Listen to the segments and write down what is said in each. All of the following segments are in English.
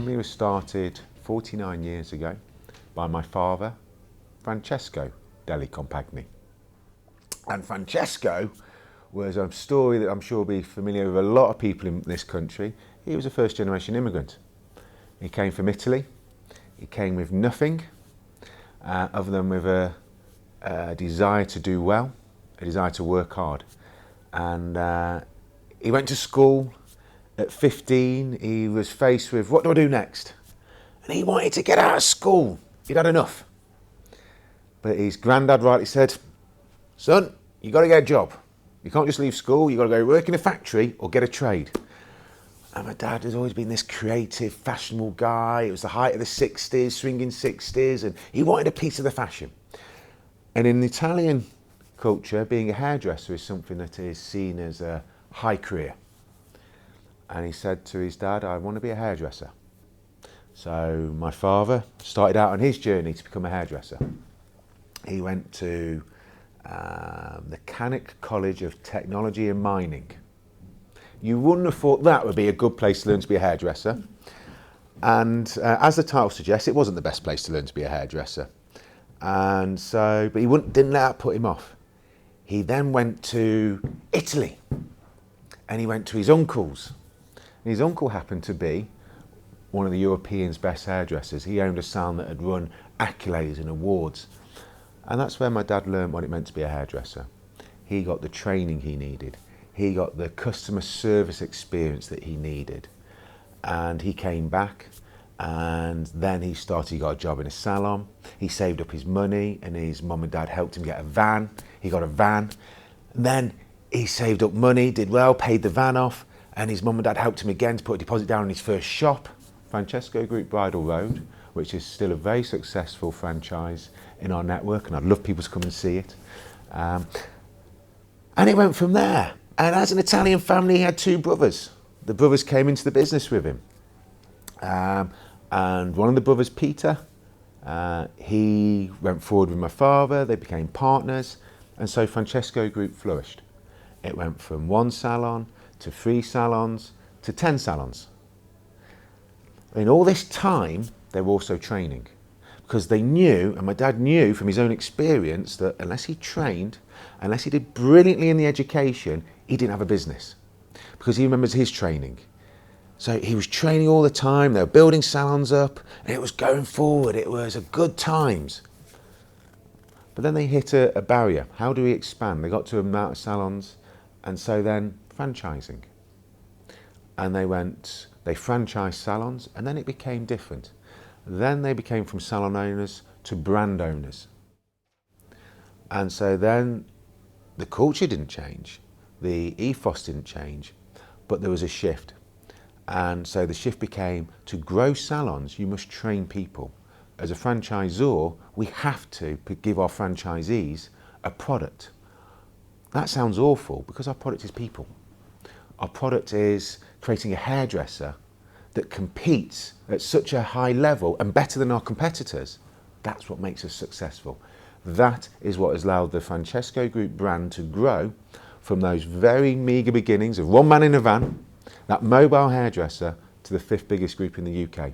company was started 49 years ago by my father, Francesco Dellicompagni. And Francesco was a story that I'm sure will be familiar with a lot of people in this country. He was a first generation immigrant. He came from Italy. He came with nothing other than with a desire to do well, a desire to work hard. And he went to school. At 15, he was faced with, what do I do next? And he wanted to get out of school. He'd had enough. But his granddad rightly said, son, you got to get a job. You can't just leave school. You got to go work in a factory or get a trade. And my dad has always been this creative, fashionable guy. It was the height of the 60s, swinging 60s, and he wanted a piece of the fashion. And in Italian culture, being a hairdresser is something that is seen as a high career. And he said to his dad, I want to be a hairdresser. So my father started out on his journey to become a hairdresser. He went to the Cannock College of Technology and Mining. You wouldn't have thought that would be a good place to learn to be a hairdresser. And as the title suggests, it wasn't the best place to learn to be a hairdresser. And so, but didn't let that put him off. He then went to Italy and he went to his uncle's. And his uncle happened to be one of the Europeans' best hairdressers. He owned a salon that had won accolades and awards. And that's where my dad learned what it meant to be a hairdresser. He got the training he needed. He got the customer service experience that he needed. And he came back and then he got a job in a salon. He saved up his money and his mum and dad helped him get a van. He got a van. And then he saved up money, did well, paid the van off, and his mum and dad helped him again to put a deposit down on his first shop, Francesco Group Bridal Road, which is still a very successful franchise in our network, and I'd love people to come and see it. And it went from there. And as an Italian family, he had two brothers. The brothers came into the business with him. And one of the brothers, Peter, he went forward with my father, they became partners, and so Francesco Group flourished. It went from 1 salon to 3 salons to 10 salons. In all this time, they were also training because they knew, and my dad knew from his own experience, that unless he trained, unless he did brilliantly in the education, he didn't have a business because he remembers his training. So he was training all the time, they were building salons up, and it was going forward, it was a good times. But then they hit a barrier. How do we expand? They got to an amount of salons, and so then franchising. And they franchised salons, and then it became different. Then they became from salon owners to brand owners. And so then the culture didn't change, the ethos didn't change, but there was a shift. And so the shift became, to grow salons, you must train people. As a franchisor, we have to give our franchisees a product. That sounds awful because our product is people. Our product is creating a hairdresser that competes at such a high level and better than our competitors. That's what makes us successful. That is what has allowed the Francesco Group brand to grow from those very meagre beginnings of one man in a van, that mobile hairdresser, to the 5th biggest group in the UK.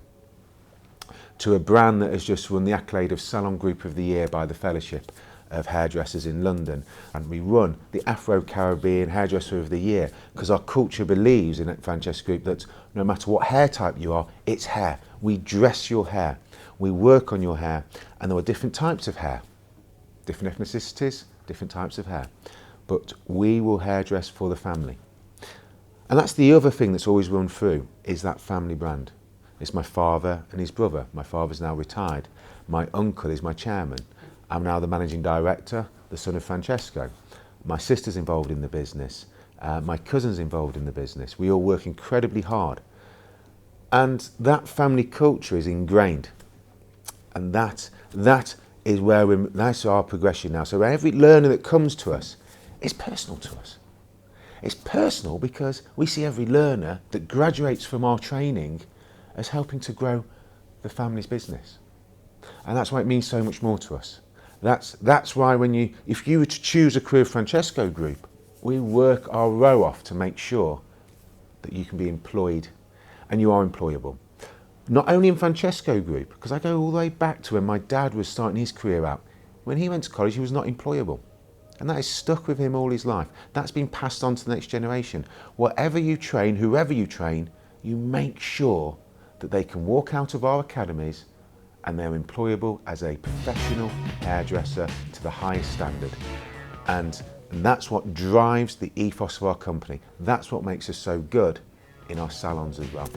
To a brand that has just won the accolade of Salon Group of the Year by the Fellowship of Hairdressers in London. And we run the Afro-Caribbean Hairdresser of the Year because our culture believes in Francesco Group that no matter what hair type you are, it's hair. We dress your hair, we work on your hair, and there are different types of hair, different ethnicities, different types of hair. But we will hairdress for the family. And that's the other thing that's always run through, is that family brand. It's my father and his brother. My father's now retired. My uncle is my chairman. I'm now the managing director, the son of Francesco. My sister's involved in the business. My cousin's involved in the business. We all work incredibly hard. And that family culture is ingrained. And that is where that's our progression now. So every learner that comes to us is personal to us. It's personal because we see every learner that graduates from our training as helping to grow the family's business. And that's why it means so much more to us. That's why if you were to choose a career of Francesco Group, we work our row off to make sure that you can be employed and you are employable. Not only in Francesco Group, because I go all the way back to when my dad was starting his career out. When he went to college, he was not employable. And that has stuck with him all his life. That's been passed on to the next generation. Whatever you train, whoever you train, you make sure that they can walk out of our academies and they're employable as a professional hairdresser to the highest standard. And that's what drives the ethos of our company. That's what makes us so good in our salons as well.